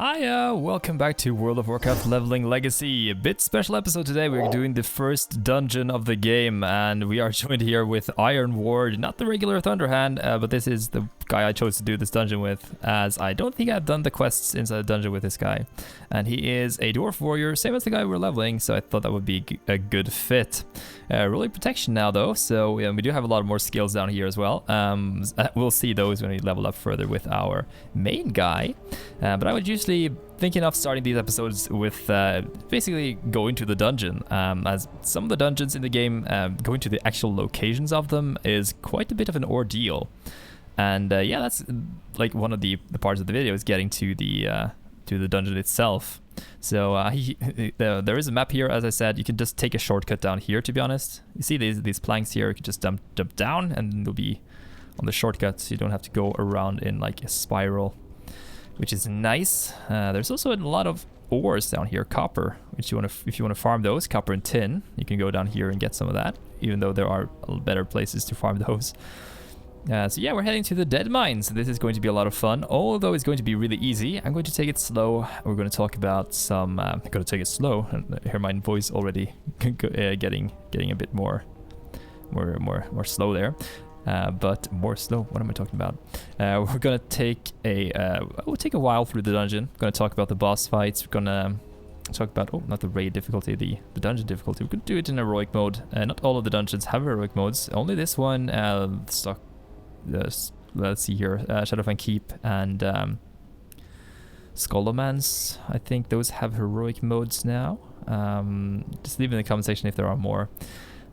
Hiya, welcome back to World of Warcraft Leveling Legacy. A bit special episode today. We're doing the first dungeon of the game, and we are joined here with Iron Ward, not the regular Thunderhand, but this is the guy I chose to do this dungeon with, as I don't think I've done the quests inside the dungeon with this guy. And he is a Dwarf warrior, same as the guy we're leveling, so I thought that would be a good fit. Rolling protection now though, so we do have a lot more skills down here as well. We'll see those when we level up further with our main guy. But I would usually thinking of starting these episodes with basically going to the dungeon, as some of the dungeons in the game, going to the actual locations of them is quite a bit of an ordeal. And yeah, that's like one of the parts of the video is getting to the dungeon itself. So there is a map here, as I said. You can just take a shortcut down here, to be honest. You see these planks here, you can just jump down and you'll be on the shortcut, so you don't have to go around in like a spiral, which is nice. There's also a lot of ores down here, copper, which if you want to farm those, copper and tin, you can go down here and get some of that, even though there are better places to farm those. So yeah, we're heading to the Deadmines. This is going to be a lot of fun, although it's going to be really easy. I'm going to take it slow. We're going to talk about some... I'm going to take it slow. And hear my voice already getting a bit more slow there. But more slow. What am I talking about? We're gonna take we'll take a while through the dungeon. We're gonna talk about the boss fights. We're gonna talk about not the raid difficulty, the dungeon difficulty. We could do it in heroic mode. Not all of the dungeons have heroic modes. Only this one. Let's see here. Shadow VanCleef and Skullomans. I think those have heroic modes now. Just leave in the comment section if there are more.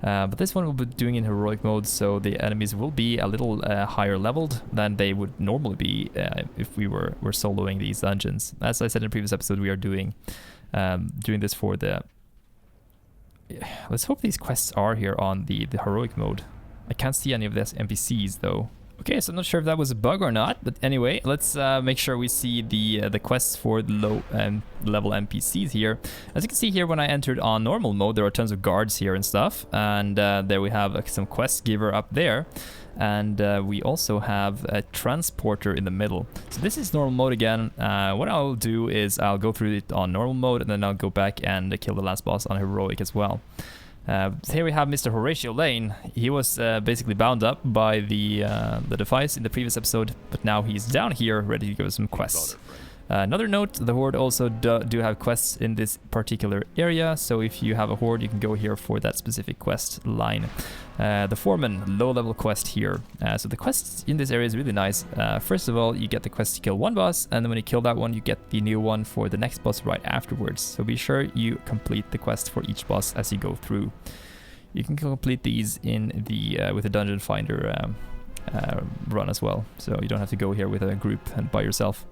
But this one will be doing in heroic mode, so the enemies will be a little higher leveled than they would normally be if we were soloing these dungeons. As I said in the previous episode, we are doing this for the... Let's hope these quests are here on the heroic mode. I can't see any of these NPCs though. Okay, so I'm not sure if that was a bug or not, but anyway, let's make sure we see the quests for the low level NPCs here. As you can see here, when I entered on normal mode, there are tons of guards here and stuff, and there we have some quest giver up there, and we also have a transporter in the middle. So this is normal mode again. What I'll do is I'll go through it on normal mode, and then I'll go back and kill the last boss on heroic as well. Here we have Mr. Horatio Lane. He was basically bound up by the Defias in the previous episode, but now he's down here ready to give us some quests. Another note, the Horde also do have quests in this particular area, so if you have a Horde, you can go here for that specific quest line. The Foreman, low-level quest here. So the quests in this area is really nice. First of all, you get the quest to kill one boss, and then when you kill that one, you get the new one for the next boss right afterwards. So be sure you complete the quest for each boss as you go through. You can complete these in the with the Dungeon Finder run as well, so you don't have to go here with a group and by yourself.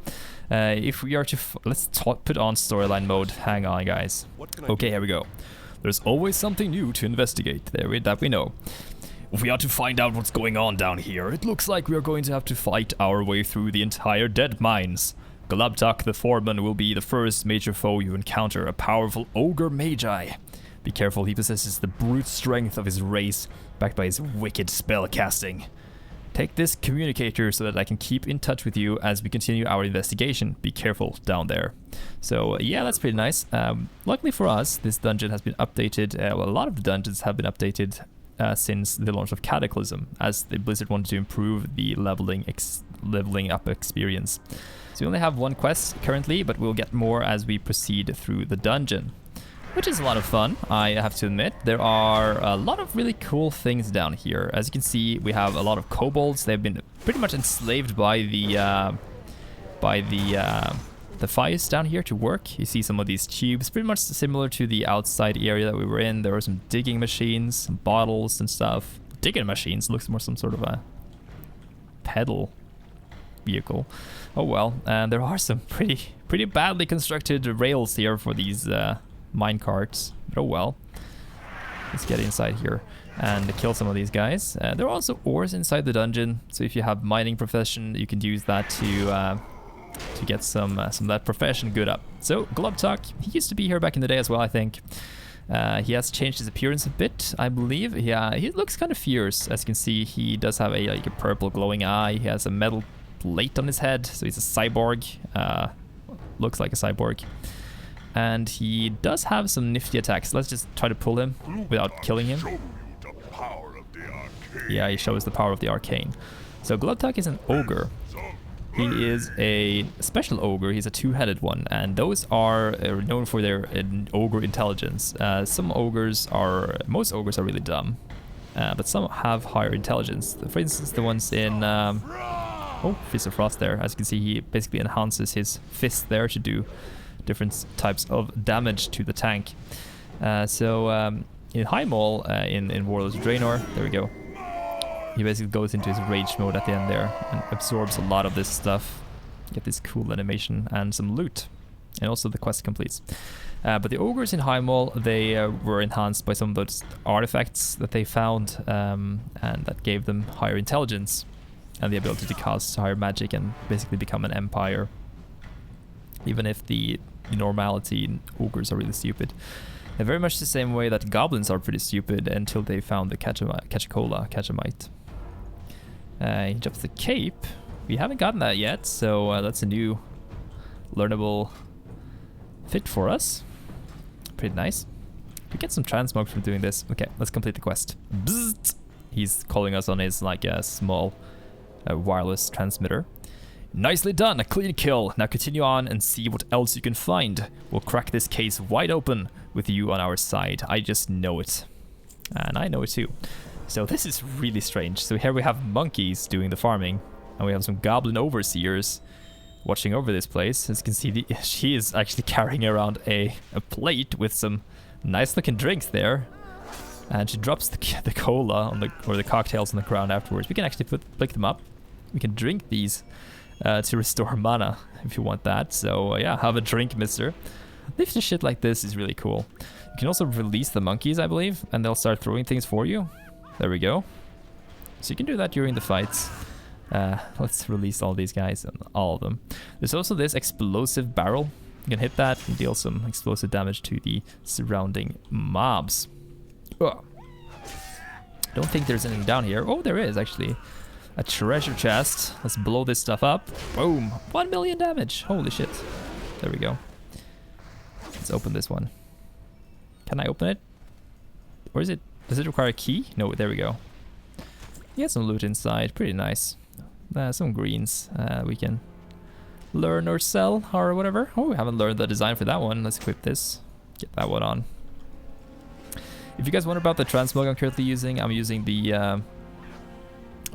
If we are to... let's put on storyline mode. Hang on, guys. Okay, here we go. There's always something new to investigate, that we know. If we are to find out what's going on down here, it looks like we are going to have to fight our way through the entire Deadmines. Glubtuk the Foreman will be the first major foe you encounter, a powerful ogre magi. Be careful, he possesses the brute strength of his race, backed by his wicked spell casting. Take this communicator so that I can keep in touch with you as we continue our investigation. Be careful down there. So yeah, that's pretty nice. Luckily for us, this dungeon has been updated. Well, a lot of the dungeons have been updated since the launch of Cataclysm, as the Blizzard wanted to improve the leveling up experience. So we only have one quest currently, but we'll get more as we proceed through the dungeon, which is a lot of fun, I have to admit. There are a lot of really cool things down here. As you can see, we have a lot of kobolds. They've been pretty much enslaved by the Defias down here to work. You see some of these tubes, pretty much similar to the outside area that we were in. There were some digging machines, some bottles and stuff. Digging machines looks more some sort of a pedal vehicle. Oh well, and there are some pretty badly constructed rails here for these mine carts, but oh well. Let's get inside here and kill some of these guys. There are also ores inside the dungeon, so if you have mining profession, you can use that to get some of that profession good up. So Glubtuk, he used to be here back in the day as well, I think. He has changed his appearance a bit, I believe. Yeah, he looks kind of fierce. As you can see, he does have a purple glowing eye. He has a metal plate on his head, so he's a cyborg. looks like a cyborg. And he does have some nifty attacks. Let's just try to pull him without killing him. Yeah, he shows the power of the arcane. So Glugtuck is an ogre. He is a special ogre. He's a two-headed one, and those are known for their ogre intelligence. Most ogres are really dumb, but some have higher intelligence. For instance, the ones in Fist of Frost there. As you can see, he basically enhances his fist there to do different types of damage to the tank. In High Maul, in Warlords of Draenor, there we go. He basically goes into his rage mode at the end there and absorbs a lot of this stuff. Get this cool animation and some loot. And also the quest completes. But the ogres in High Maul, they were enhanced by some of those artifacts that they found, and that gave them higher intelligence and the ability to cast higher magic and basically become an empire. Even if the normality ogres are really stupid. And very much the same way that goblins are pretty stupid until they found the Catchamite. He drops the cape. We haven't gotten that yet, so that's a new learnable fit for us. Pretty nice. We get some transmog from doing this. Okay, let's complete the quest. Bzzzt. He's calling us on his small wireless transmitter. Nicely done, a clean kill. Now continue on and see what else you can find. We'll crack this case wide open with you on our side. I just know it. And I know it too. So this is really strange. So here we have monkeys doing the farming, and we have some goblin overseers watching over this place. As you can see, she is actually carrying around a plate with some nice looking drinks there. And she drops the cola or the cocktails on the ground afterwards. We can actually pick them up. We can drink these to restore mana if you want that. So yeah, have a drink, mister. Lifting shit like this is really cool. You can also release the monkeys, I believe, and they'll start throwing things for you. There we go. So you can do that during the fights. Let's release all these guys and all of them. There's also this explosive barrel. You can hit that and deal some explosive damage to the surrounding mobs. Ugh. Don't think there's anything down here. Oh, there is actually. A treasure chest. Let's blow this stuff up. Boom. 1 million damage. Holy shit. There we go. Let's open this one. Can I open it? Or is it... Does it require a key? No, there we go. Get some loot inside. Pretty nice. Some greens. We can learn or sell or whatever. Oh, we haven't learned the design for that one. Let's equip this. Get that one on. If you guys wonder about the transmog I'm currently using, I'm using the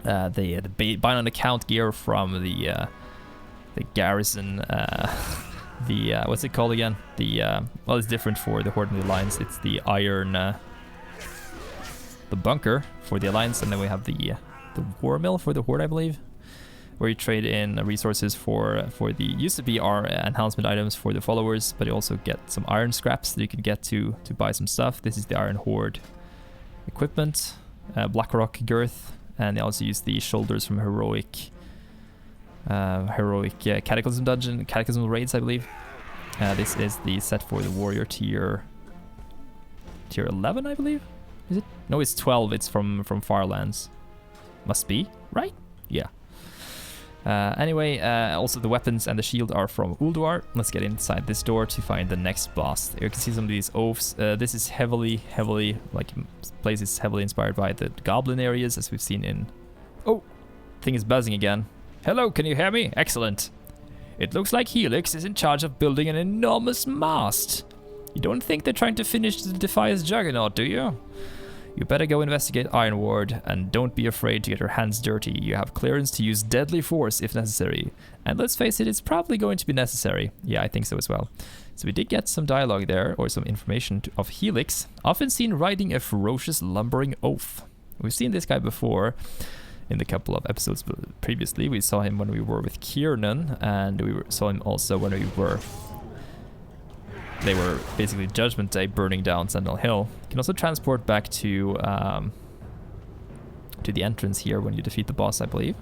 bind on account gear from the garrison. What's it called again? Well, it's different for the Horde and the Alliance. It's the iron, the bunker for the Alliance, and then we have the war mill for the Horde, I believe, where you trade in resources for the used to be our enhancement items for the followers, but you also get some iron scraps that you can get to buy some stuff. This is the Iron Horde equipment, Blackrock girth, and they also use the shoulders from heroic Cataclysm dungeon, Cataclysm raids, I believe. This is the set for the warrior tier 11, I believe. Is it? No, it's 12. It's from Firelands. Must be, right? Yeah. Anyway, also the weapons and the shield are from Ulduar. Let's get inside this door to find the next boss. You can see some of these oaths. This is heavily, like, place is heavily inspired by the goblin areas, as we've seen in... Oh! Thing is buzzing again. Hello, can you hear me? Excellent. It looks like Helix is in charge of building an enormous mast. You don't think they're trying to finish the Defias juggernaut, do you? You better go investigate Iron Ward, and don't be afraid to get your hands dirty. You have clearance to use deadly force if necessary. And let's face it, it's probably going to be necessary. Yeah, I think so as well. So we did get some dialogue there, or some information of Helix, often seen riding a ferocious lumbering oaf. We've seen this guy before in the couple of episodes previously. We saw him when we were with Kiernan, and we saw him also when they were basically Judgment Day burning down Sentinel Hill. You can also transport back to the entrance here when you defeat the boss, I believe.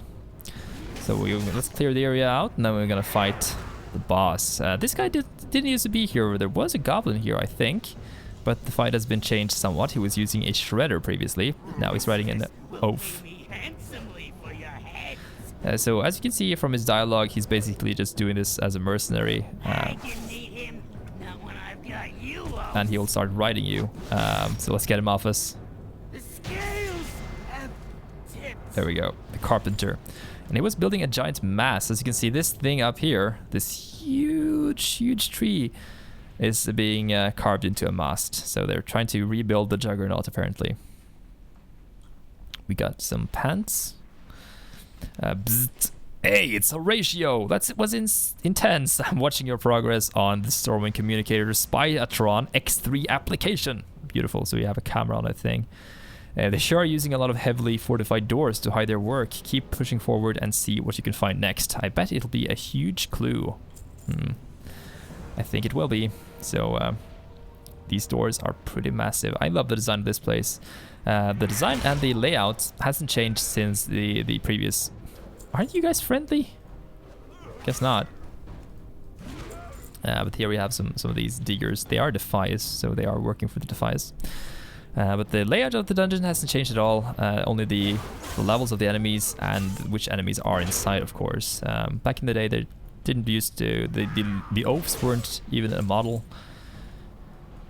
So let's clear the area out, and then we're gonna fight the boss. This guy didn't used to be here. There was a goblin here, I think, but the fight has been changed somewhat. He was using a shredder previously. Now he's riding an oaf. So as you can see from his dialogue, he's basically just doing this as a mercenary. And he'll start riding you. So let's get him off us. There we go, the carpenter. And he was building a giant mast. As you can see, this thing up here, this huge tree, is being carved into a mast. So they're trying to rebuild the juggernaut, apparently. We got some pants. Bzzzt. Hey, it's Horatio! That was intense. I'm watching your progress on the Stormwind Communicator Spyatron X3 application. Beautiful, so we have a camera on that thing. They sure are using a lot of heavily fortified doors to hide their work. Keep pushing forward and see what you can find next. I bet it'll be a huge clue. I think it will be. So these doors are pretty massive. I love the design of this place. The design and the layout hasn't changed since the previous. Aren't you guys friendly? Guess not. But here we have some of these diggers. They are Defias, so they are working for the Defias. But the layout of the dungeon hasn't changed at all. Only the levels of the enemies and which enemies are inside, of course. Back in the day, they didn't used to. The oafs weren't even a model.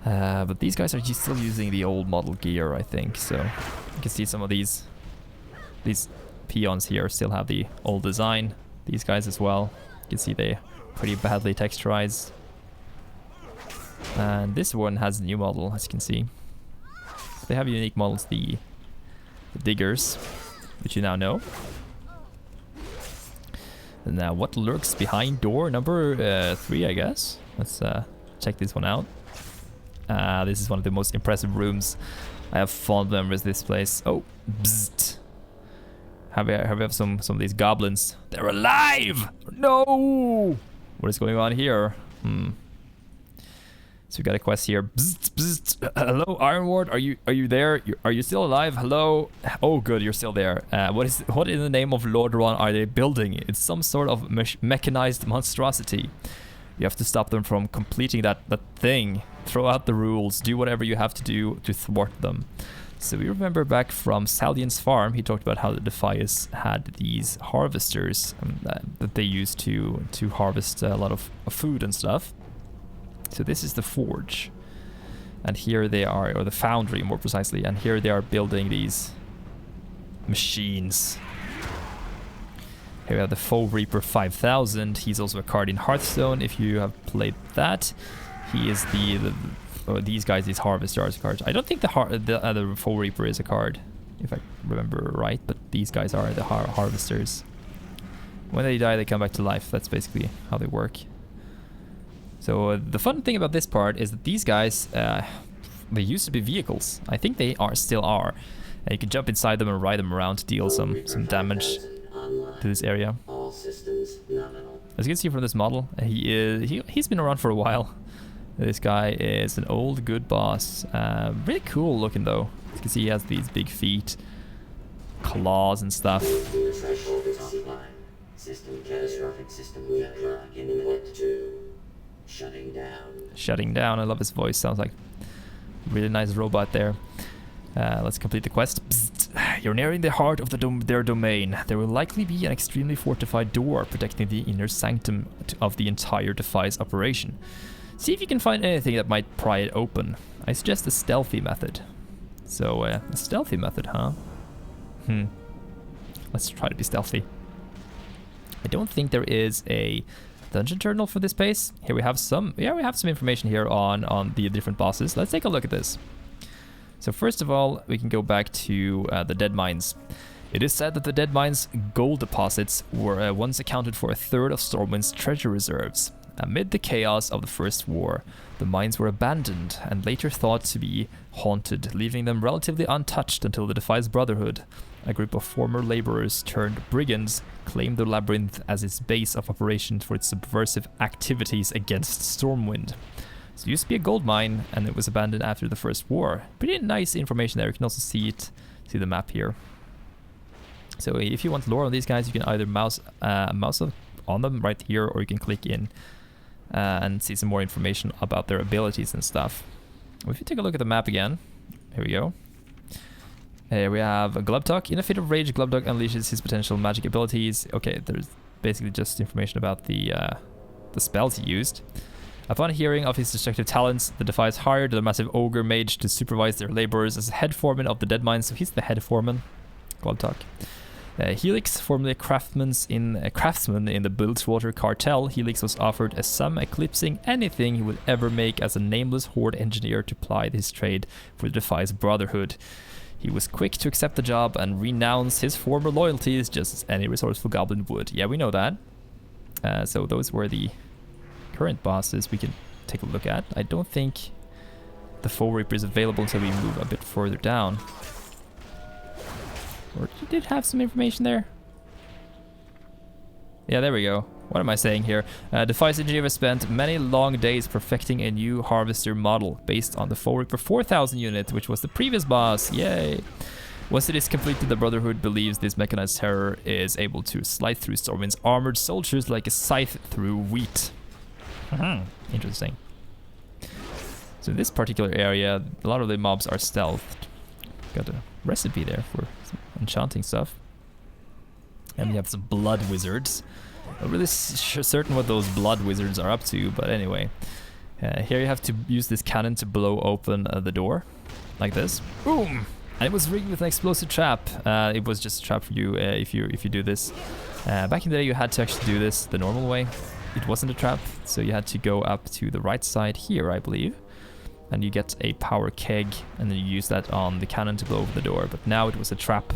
But these guys are still using the old model gear, I think. So you can see some of these peons here still have the old design. These guys as well. You can see they pretty badly texturized. And this one has a new model, as you can see. They have unique models, the diggers, which you now know. And now what lurks behind door number 3, I guess. Let's check this one out. This is one of the most impressive rooms. I have fond memories of this place. Oh, bzzzt. Have we some of these goblins? They're alive! No! What is going on here? So we got a quest here. Bzzzt, bzzzt. Hello, Ironward. Are you there? Are you still alive? Hello. Oh, good. You're still there. What in the name of Lord Ron are they building? It's some sort of mechanized monstrosity. You have to stop them from completing that thing. Throw out the rules. Do whatever you have to do to thwart them. So we remember back from Saldian's farm, he talked about how the Defias had these harvesters that they used to harvest a lot of food and stuff. So this is the forge, and here they are, or the foundry more precisely, and here they are building these machines. Here we have the Foe Reaper 5000. He's also a card in Hearthstone if you have played that. He is these guys, these harvesters cards. I don't think the other Foe Reaper is a card, if I remember right, but these guys are the harvesters. When they die, they come back to life. That's basically how they work. So the fun thing about this part is that these guys, they used to be vehicles. I think they still are. And you can jump inside them and ride them around to deal some damage to this area. As you can see from this model, he's been around for a while. This guy is an old good boss. Really cool looking though. As you can see, he has these big feet, claws and stuff. System catastrophic system weaker. Input 2. Shutting down. Shutting down. I love his voice. Sounds like a really nice robot there. Let's complete the quest. Psst. You're nearing the heart of their domain. There will likely be an extremely fortified door protecting the inner sanctum of the entire Defias operation. See if you can find anything that might pry it open. I suggest a stealthy method. So, a stealthy method, huh? Let's try to be stealthy. I don't think there is a dungeon journal for this place. Here we have some information here on the different bosses. Let's take a look at this. So first of all, we can go back to the Deadmines. It is said that the Deadmines gold deposits were once accounted for a third of Stormwind's treasure reserves. Amid the chaos of the First War, the mines were abandoned and later thought to be haunted, leaving them relatively untouched until the Defias Brotherhood, a group of former laborers turned brigands, claimed the labyrinth as its base of operations for its subversive activities against Stormwind. So it used to be a gold mine, and it was abandoned after the First War. Pretty nice information there. You can also see the map here. So if you want lore on these guys, you can either mouse on them right here, or you can click in and see some more information about their abilities and stuff. Well, if you take a look at the map again, here we go. Here we have a Glubtalk. In a fit of rage, Glubtalk unleashes his potential magic abilities. Okay, there's basically just information about the spells he used. Upon hearing of his destructive talents, the Defias hired the massive ogre mage to supervise their laborers as head foreman of the Deadmines. So he's the head foreman. Glubtalk. Helix, formerly a craftsman in the Bilgewater cartel, Helix was offered a sum eclipsing anything he would ever make as a nameless horde engineer to ply his trade for the Defias Brotherhood. He was quick to accept the job and renounce his former loyalties just as any resourceful goblin would. Yeah, we know that. So those were the current bosses we can take a look at. I don't think the Foe Reaper is available until we move a bit further down. Or you did have some information there. Yeah, there we go. What am I saying here? Defias engineer has spent many long days perfecting a new harvester model based on the Foe Reaper 4000 unit, which was the previous boss. Yay! Once it is completed, the Brotherhood believes this mechanized terror is able to slide through Stormwind's armored soldiers like a scythe through wheat. Interesting. So in this particular area, a lot of the mobs are stealthed. Got a recipe there for some enchanting stuff. And we have some blood wizards. Not really certain what those blood wizards are up to, but anyway. Here you have to use this cannon to blow open the door, like this. Boom! And it was rigged with an explosive trap. It was just a trap for you if you do this. Back in the day, you had to actually do this the normal way. It wasn't a trap, so you had to go up to the right side here, I believe. And you get a power keg, and then you use that on the cannon to blow open the door. But now it was a trap,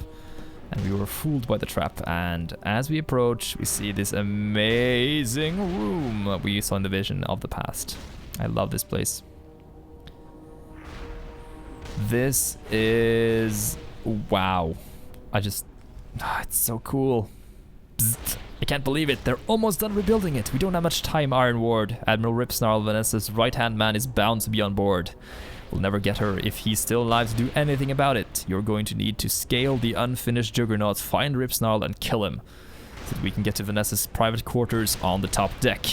and we were fooled by the trap. And as we approach, we see this amazing room we saw in the vision of the past. I love this place. This is... wow. it's so cool. Bzzzt. I can't believe it. They're almost done rebuilding it. We don't have much time, Iron Ward. Admiral Ripsnarl, Vanessa's right-hand man, is bound to be on board. We'll never get her if he's still alive to do anything about it. You're going to need to scale the unfinished juggernaut, find Ripsnarl, and kill him, so that we can get to Vanessa's private quarters on the top deck.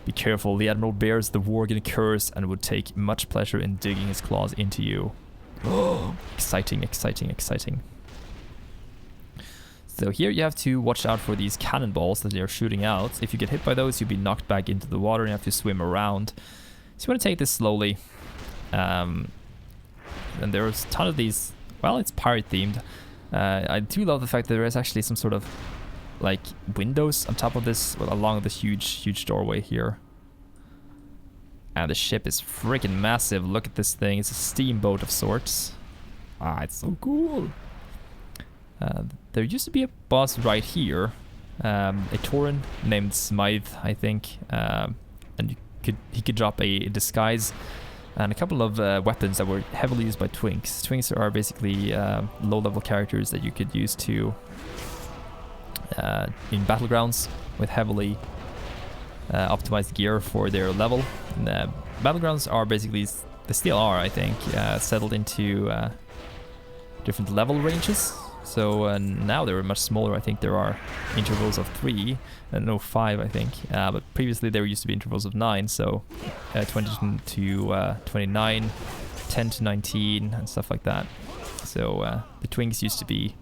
Be careful, the Admiral bears the Worgen curse and would take much pleasure in digging his claws into you. Oh, exciting, exciting, exciting. So here you have to watch out for these cannonballs that they're shooting out. If you get hit by those, you'll be knocked back into the water and you have to swim around. So you want to take this slowly. And there's a ton of these. Well, it's pirate themed. I do love the fact that there is actually some sort of like windows on top of this, well, along this huge doorway here. And the ship is freaking massive. Look at this thing. It's a steamboat of sorts. Ah, it's so cool. There used to be a boss right here, a Tauren named Smythe, I think, and he could drop a disguise and a couple of weapons that were heavily used by Twinks. Twinks are basically low-level characters that you could use to in battlegrounds with heavily optimized gear for their level. And, battlegrounds are basically, they still are, I think, settled into different level ranges. So now they're much smaller. I think there are intervals of 3, no 5 I think, but previously there used to be intervals of 9, so 20 to 29, 10 to 19 and stuff like that. So the Twinks used to be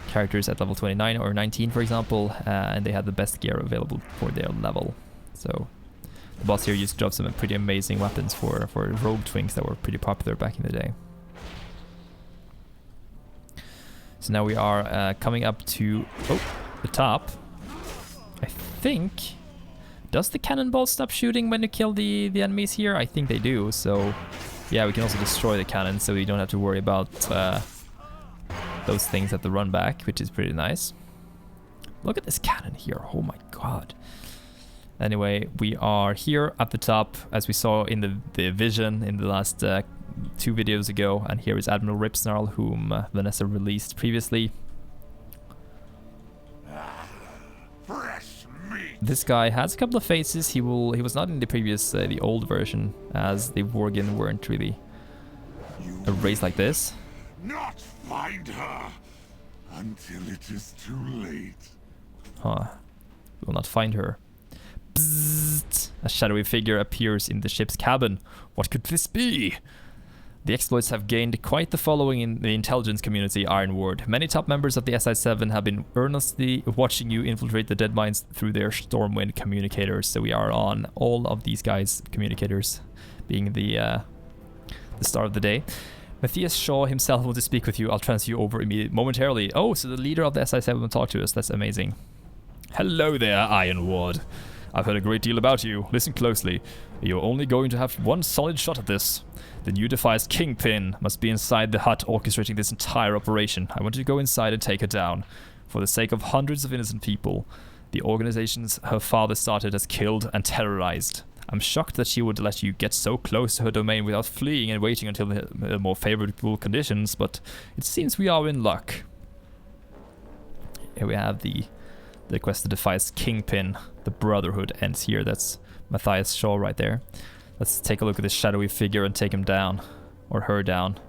characters at level 29 or 19 for example, and they had the best gear available for their level. So the boss here used to drop some pretty amazing weapons for rogue Twinks that were pretty popular back in the day. So now we are coming up to the top. I think... does the cannonball stop shooting when you kill the enemies here? I think they do, so... yeah, we can also destroy the cannon, so we don't have to worry about those things at the run back, which is pretty nice. Look at this cannon here, oh my god. Anyway, we are here at the top, as we saw in the vision in the last 2 videos ago, and here is Admiral Ripsnarl, whom Vanessa released previously. Fresh meat. This guy has a couple of faces. He was not in the previous, the old version, as the Worgen weren't really a race like this. Not find her until it is too late. Huh. We will not find her. Bzzzt. A shadowy figure appears in the ship's cabin. What could this be? The exploits have gained quite the following in the intelligence community, Ironward. Many top members of the SI7 have been earnestly watching you infiltrate the Deadmines through their Stormwind communicators. So we are on all of these guys' communicators, being the start of the day. Matthias Shaw himself wants to speak with you. I'll transfer you over momentarily. Oh, so the leader of the SI7 will talk to us. That's amazing. Hello there, Ironward. I've heard a great deal about you. Listen closely. You're only going to have one solid shot at this. The new Defias Kingpin must be inside the hut orchestrating this entire operation. I want you to go inside and take her down. For the sake of hundreds of innocent people, the organizations her father started has killed and terrorized. I'm shocked that she would let you get so close to her domain without fleeing and waiting until the more favorable conditions, but it seems we are in luck. Here we have the quest to Defias Kingpin. The Brotherhood ends here. That's Matthias Shaw right there. Let's take a look at this shadowy figure and take him down. Or her down.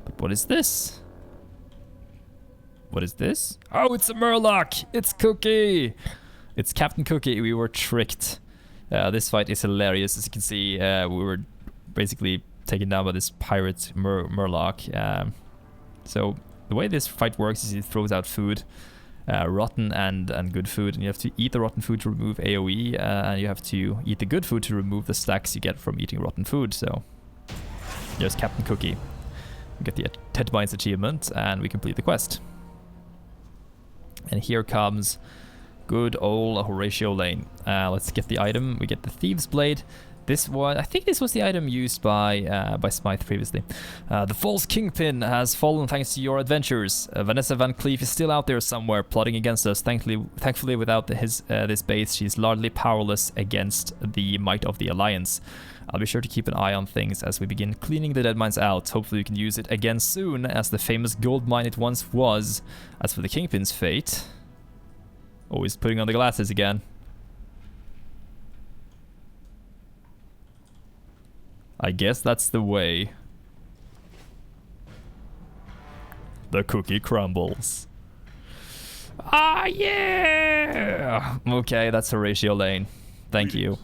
But what is this? What is this? Oh, it's a Murloc! It's Cookie! It's Captain Cookie. We were tricked. This fight is hilarious. As you can see, we were basically taken down by this pirate Murloc. So the way this fight works is it throws out food. Rotten and good food, and you have to eat the rotten food to remove AoE, and you have to eat the good food to remove the stacks you get from eating rotten food. So there's Captain Cookie. We get the Deadmines achievement and we complete the quest. And here comes good old Horatio Lane. Let's get the item. We get the Thieves Blade. I think this was the item used by Smythe previously. The false Kingpin has fallen thanks to your adventures. Vanessa VanCleef is still out there somewhere plotting against us. Thankfully without this base, she's largely powerless against the might of the Alliance. I'll be sure to keep an eye on things as we begin cleaning the Deadmines out. Hopefully we can use it again soon as the famous gold mine it once was. As for the Kingpin's fate... Oh, he's putting on the glasses again. I guess that's the way. The cookie crumbles. Ah, yeah! Okay, that's Horatio Lane. Thank you.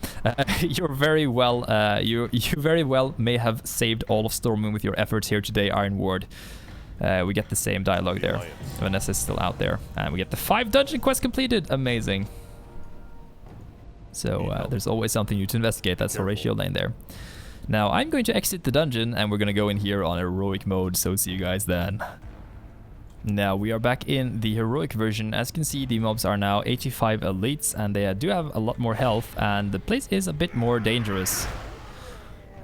You're very well. You very well may have saved all of Stormwind with your efforts here today, Ironward. We get the same dialogue there. Vanessa's still out there, and we get the 5 dungeon quests completed. Amazing. So there's always something new to investigate. That's Horatio Lane there. Now I'm going to exit the dungeon and we're going to go in here on heroic mode, so see you guys then. Now we are back in the heroic version. As you can see, the mobs are now 85 elites and they do have a lot more health, and the place is a bit more dangerous.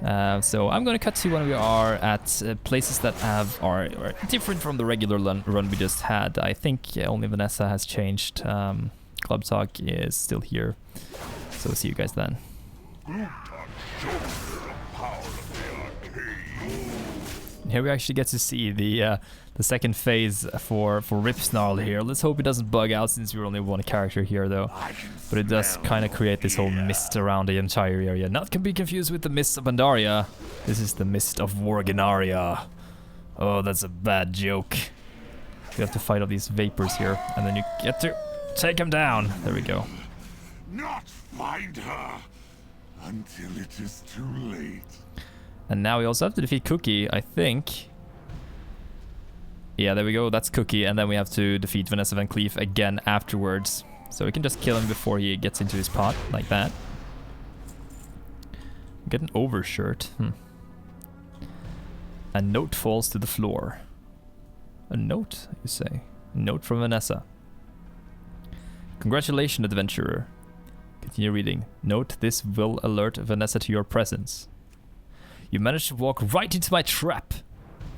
So I'm going to cut to when we are at places that are different from the regular run we just had. I think only Vanessa has changed. Club Talk is still here, so see you guys then. Here we actually get to see the second phase for Rip Snarl here. Let's hope it doesn't bug out since we're only one character here though. But it does kind of create this whole mist around the entire area. Not to be confused with the mist of Pandaria. This is the mist of Worgenaria. Oh, that's a bad joke. We have to fight all these vapors here, and then you get to take him down. There we go. Not find her until it is too late. And now we also have to defeat Cookie, I think. Yeah, there we go. That's Cookie. And then we have to defeat Vanessa VanCleef again afterwards. So we can just kill him before he gets into his pot, like that. Get an overshirt. A note falls to the floor. A note, you say? A note from Vanessa. Congratulations, adventurer. Continue reading. Note, this will alert Vanessa to your presence. You managed to walk right into my trap.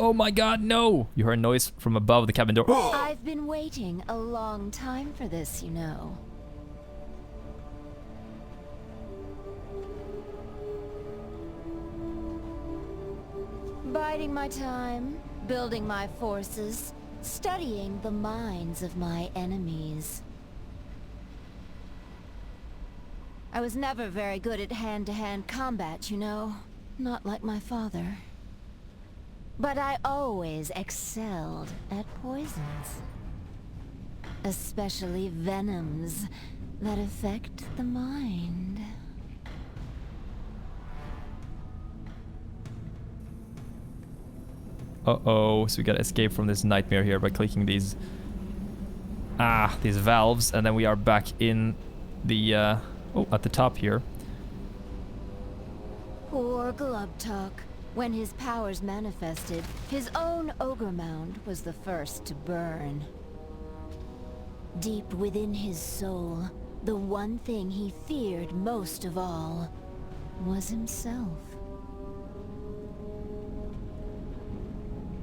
Oh my god, no! You heard a noise from above the cabin door. I've been waiting a long time for this, you know. Biding my time, building my forces, studying the minds of my enemies. I was never very good at hand-to-hand combat, you know. Not like my father. But I always excelled at poisons. Especially venoms that affect the mind. Uh-oh. So we gotta escape from this nightmare here by clicking these valves, and then we are back in the at the top here. Poor Glubtalk. When his powers manifested, his own ogre mound was the first to burn. Deep within his soul, the one thing he feared most of all was himself.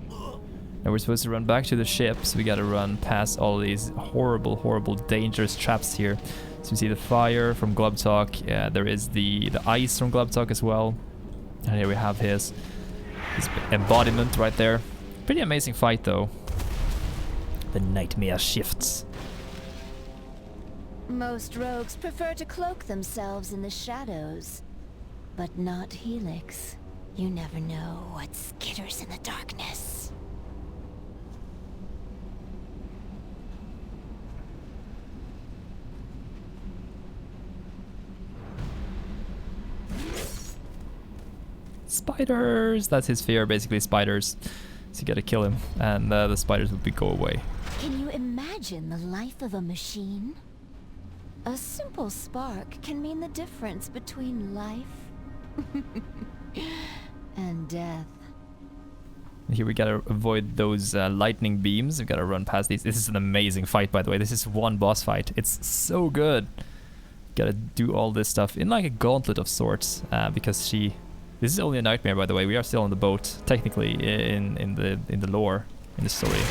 Now we're supposed to run back to the ship, so we gotta run past all these horrible, horrible, dangerous traps here. So we see the fire from Glubtalk, there is the ice from Glubtalk as well. And here we have his embodiment right there. Pretty amazing fight though. The nightmare shifts. Most rogues prefer to cloak themselves in the shadows, but not Helix. You never know what skitters in the darkness. Spiders! That's his fear, basically, spiders. So you gotta kill him, and the spiders will go away. Can you imagine the life of a machine? A simple spark can mean the difference between life and death. Here we gotta avoid those lightning beams. We gotta run past these. This is an amazing fight, by the way. This is one boss fight. It's so good. Gotta do all this stuff in like a gauntlet of sorts, because this is only a nightmare, by the way. We are still on the boat, technically, in the lore, in the story.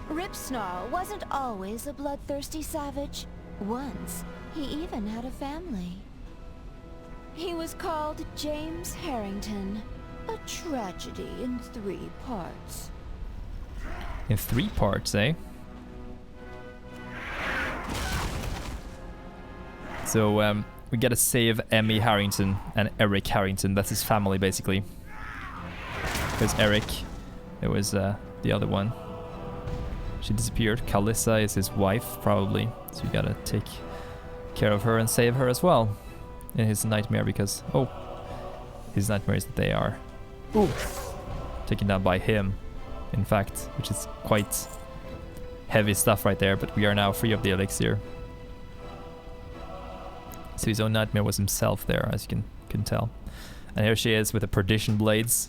Ripsnarl wasn't always a bloodthirsty savage. Once, he even had a family. He was called James Harrington. A tragedy in 3 parts. In 3 parts, eh? So we gotta save Emmy Harrington and Eric Harrington. That's his family, basically. There's Eric. There was the other one. She disappeared. Calissa is his wife, probably. So you gotta take care of her and save her as well. In his nightmare, because his nightmare is that they are taken down by him. In fact, which is quite heavy stuff right there. But we are now free of the elixir. So his own nightmare was himself there, as you can tell. And here she is with the perdition blades.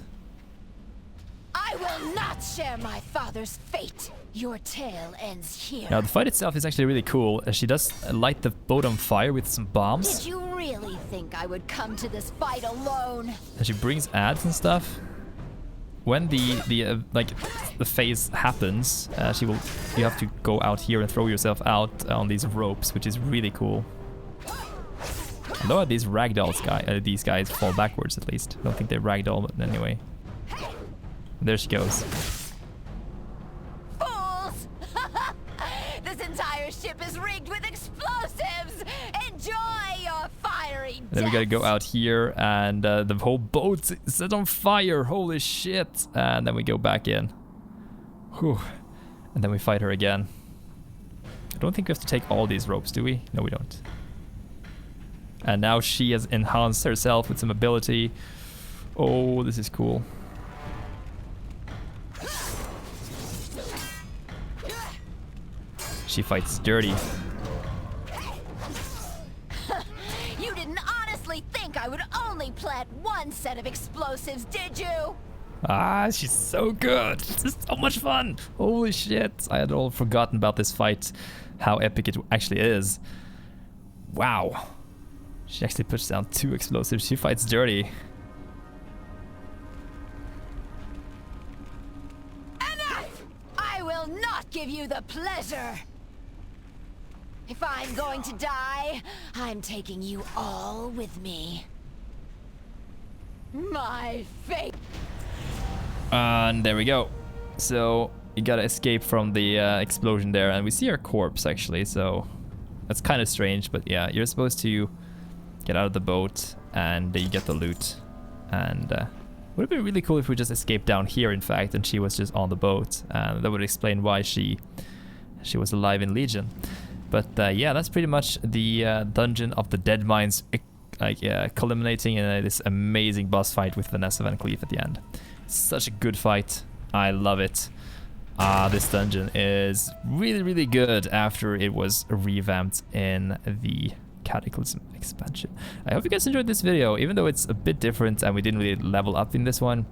I will not share my father's fate. Your tale ends here. Now the fight itself is actually really cool. She does light the boat on fire with some bombs. Did you really think I would come to this fight alone? And she brings ads and stuff. When the phase happens, you have to go out here and throw yourself out on these ropes, which is really cool. Although these ragdolls these guys fall backwards at least. I don't think they ragdoll, but anyway. There she goes. Fools! This entire ship is rigged with explosives! Enjoy your fiery death! Then we gotta go out here, and the whole boat is set on fire. Holy shit! And then we go back in. Whew. And then we fight her again. I don't think we have to take all these ropes, do we? No, we don't. And now she has enhanced herself with some ability. Oh, this is cool. She fights dirty. You didn't honestly think I would only plant 1 set of explosives, did you? She's so good. This is so much fun. Holy shit. I had all forgotten about this fight. How epic it actually is. Wow. She actually puts down 2 explosives. She fights dirty. Enough! I will not give you the pleasure. If I'm going to die, I'm taking you all with me. My fate. And there we go. So you gotta escape from the explosion there, and we see her corpse actually. So that's kind of strange, but yeah, you're supposed to get out of the boat and you get the loot. And would have been really cool if we just escaped down here, in fact, and she was just on the boat. That would explain why she was alive in Legion. But yeah, that's pretty much the dungeon of the Deadmines, culminating in this amazing boss fight with Vanessa VanCleef at the end. Such a good fight. I love it. This dungeon is really, really good after it was revamped in the Cataclysm expansion. I hope you guys enjoyed this video, even though it's a bit different and we didn't really level up in this one.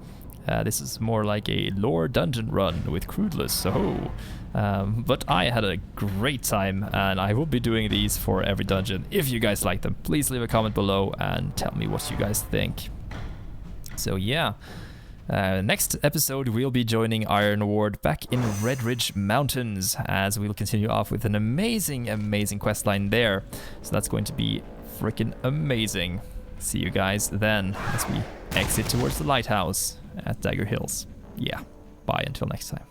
This is more like a lore dungeon run with Crudeless, so... but I had a great time, and I will be doing these for every dungeon. If you guys like them, please leave a comment below and tell me what you guys think. So yeah, next episode we'll be joining Iron Ward back in Red Ridge Mountains, as we'll continue off with an amazing questline there. So that's going to be freaking amazing. See you guys then as we exit towards the lighthouse at Dagger Hills. Yeah, bye until next time.